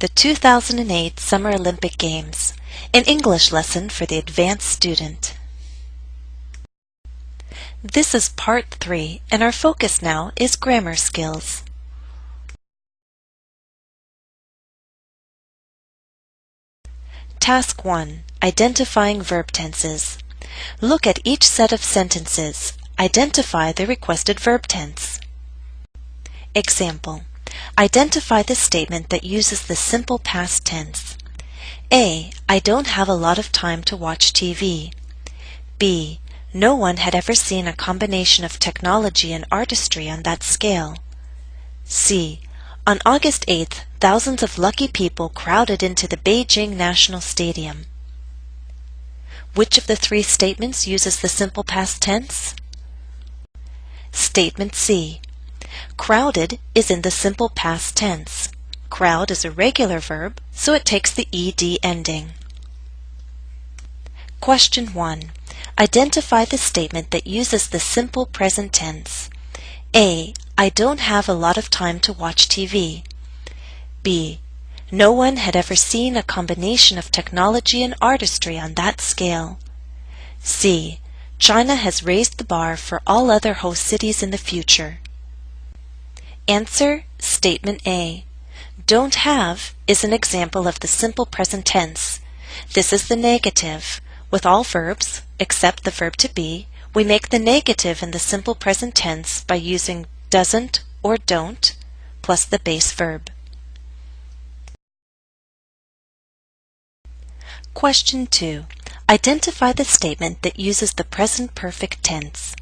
The 2008 Summer Olympic Games, an English lesson for the advanced student. This is part 3, and our focus now is grammar skills. Task 1. Identifying verb tenses. Look at each set of sentences. Identify the requested verb tense. Example. Identify the statement that uses the simple past tense. A. I don't have a lot of time to watch TV. B. No one had ever seen a combination of technology and artistry on that scale. C. On August 8th, thousands of lucky people crowded into the Beijing National Stadium. Which of the three statements uses the simple past tense? Statement C. Crowded is in the simple past tense. Crowd is a regular verb, so it takes the ed ending. Question 1. Identify the statement that uses the simple present tense. A. I don't have a lot of time to watch TV. B. No one had ever seen a combination of technology and artistry on that scale. C. China has raised the bar for all other host cities in the future. Answer: Statement A. Don't have is an example of the simple present tense. This is the negative. With all verbs, except the verb to be, we make the negative in the simple present tense by using doesn't or don't plus the base verb. Question 2. Identify the statement that uses the present perfect tense.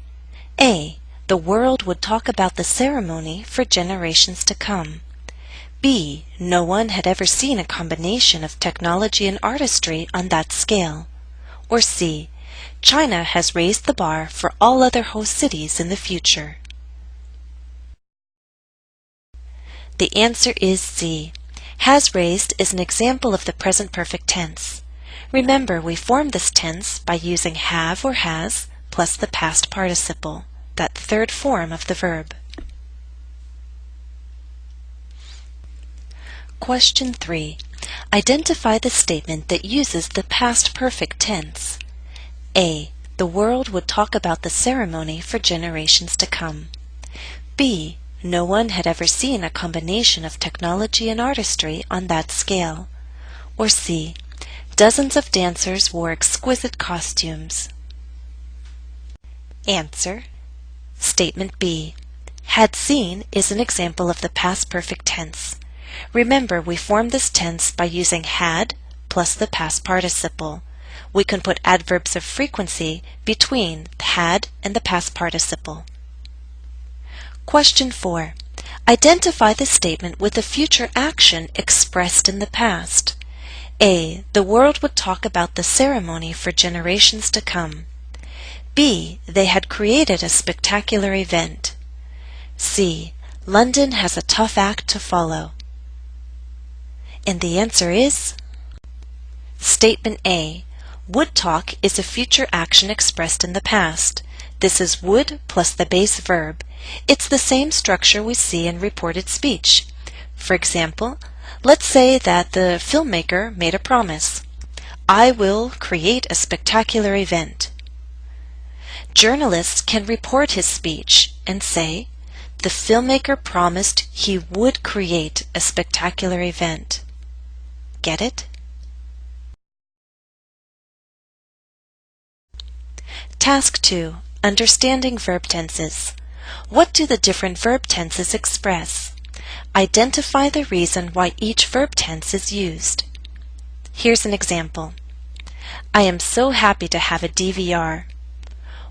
A. The world would talk about the ceremony for generations to come. B. No one had ever seen a combination of technology and artistry on that scale. Or C. China has raised the bar for all other host cities in the future. The answer is C. Has raised is an example of the present perfect tense. Remember, we form this tense by using have or has plus the past participle, that third form of the verb. Question 3. Identify the statement that uses the past perfect tense. A. The world would talk about the ceremony for generations to come. B. No one had ever seen a combination of technology and artistry on that scale. Or C. Dozens of dancers wore exquisite costumes. Answer: Statement B. Had seen is an example of the past perfect tense. Remember, we form this tense by using had plus the past participle. We can put adverbs of frequency between had and the past participle. Question 4. Identify the statement with a future action expressed in the past. A. The world would talk about the ceremony for generations to come. B. They had created a spectacular event. C. London has a tough act to follow. And the answer is Statement A. Would talk is a future action expressed in the past. This is would plus the base verb. It's the same structure we see in reported speech. For example, let's say that the filmmaker made a promise. I will create a spectacular event. Journalists can report his speech and say, the filmmaker promised he would create a spectacular event. Get it? Task 2. Understanding verb tenses. What do the different verb tenses express? Identify the reason why each verb tense is used. Here's an example. I am so happy to have a DVR.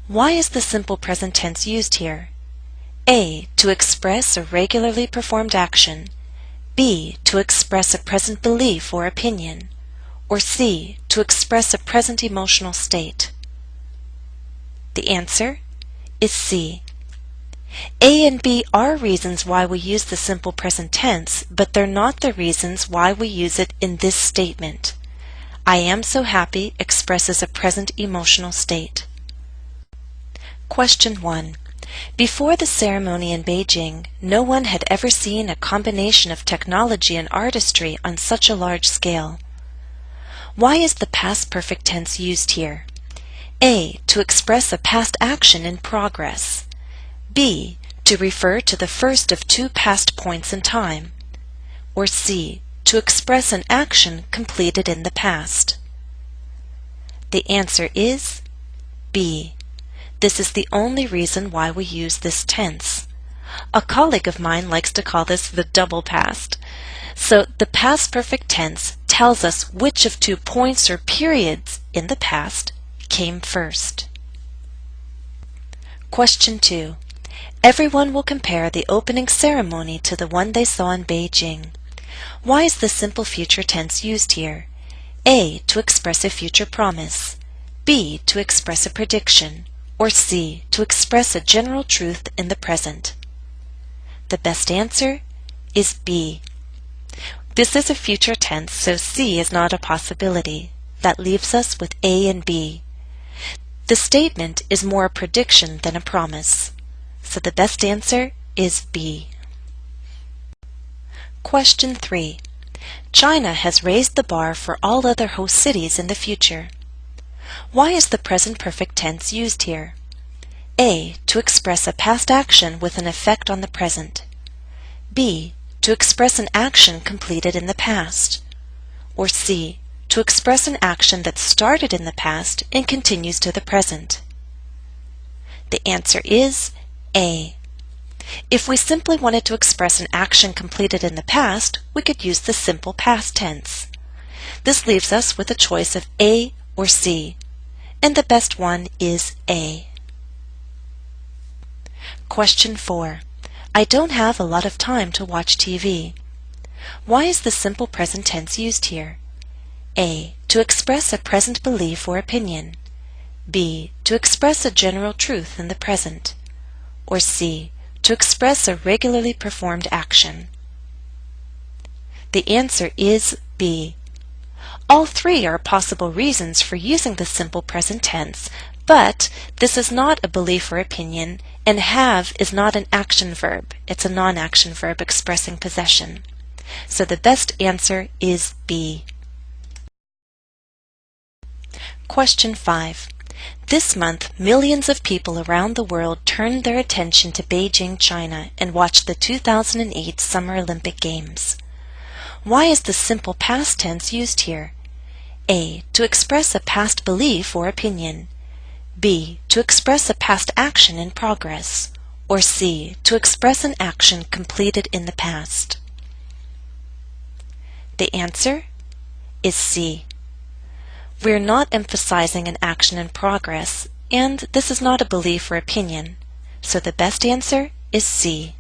Why is the simple present tense used here? A. To express a regularly performed action. B. To express a present belief or opinion. Or C. To express a present emotional state. The answer is C. A and B are reasons why we use the simple present tense, but they're not the reasons why we use it in this statement. I am so happy expresses a present emotional state. Question 1. Before the ceremony in Beijing, no one had ever seen a combination of technology and artistry on such a large scale. Why is the past perfect tense used here? A. To express a past action in progress. B. To refer to the first of two past points in time. Or C. To express an action completed in the past. The answer is B. This is the only reason why we use this tense. A colleague of mine likes to call this the double past. So the past perfect tense tells us which of two points or periods in the past came first. Question 2. Everyone will compare the opening ceremony to the one they saw in Beijing. Why is the simple future tense used here? A. To express a future promise. B. To express a prediction. Or C. To express a general truth in the present. The best answer is B. This is a future tense, so C is not a possibility. That leaves us with A and B. The statement is more a prediction than a promise. So the best answer is B. Question 3. China has raised the bar for all other host cities in the future. Why is the present perfect tense used here? A. To express a past action with an effect on the present. B. To express an action completed in the past. Or C. To express an action that started in the past and continues to the present. The answer is A. If we simply wanted to express an action completed in the past, we could use the simple past tense. This leaves us with a choice of A or C, and the best one is A. Question 4. I don't have a lot of time to watch TV. Why is the simple present tense used here? A. To express a present belief or opinion. B. To express a general truth in the present. Or C. To express a regularly performed action. The answer is B. All three are possible reasons for using the simple present tense, but this is not a belief or opinion, and have is not an action verb. It's a non-action verb expressing possession. So the best answer is B. Question 5. This month, millions of people around the world turned their attention to Beijing, China, and watched the 2008 Summer Olympic Games. Why is the simple past tense used here? A. To express a past belief or opinion. B. To express a past action in progress. Or C. To express an action completed in the past. The answer is C. We're not emphasizing an action in progress, and this is not a belief or opinion, so the best answer is C.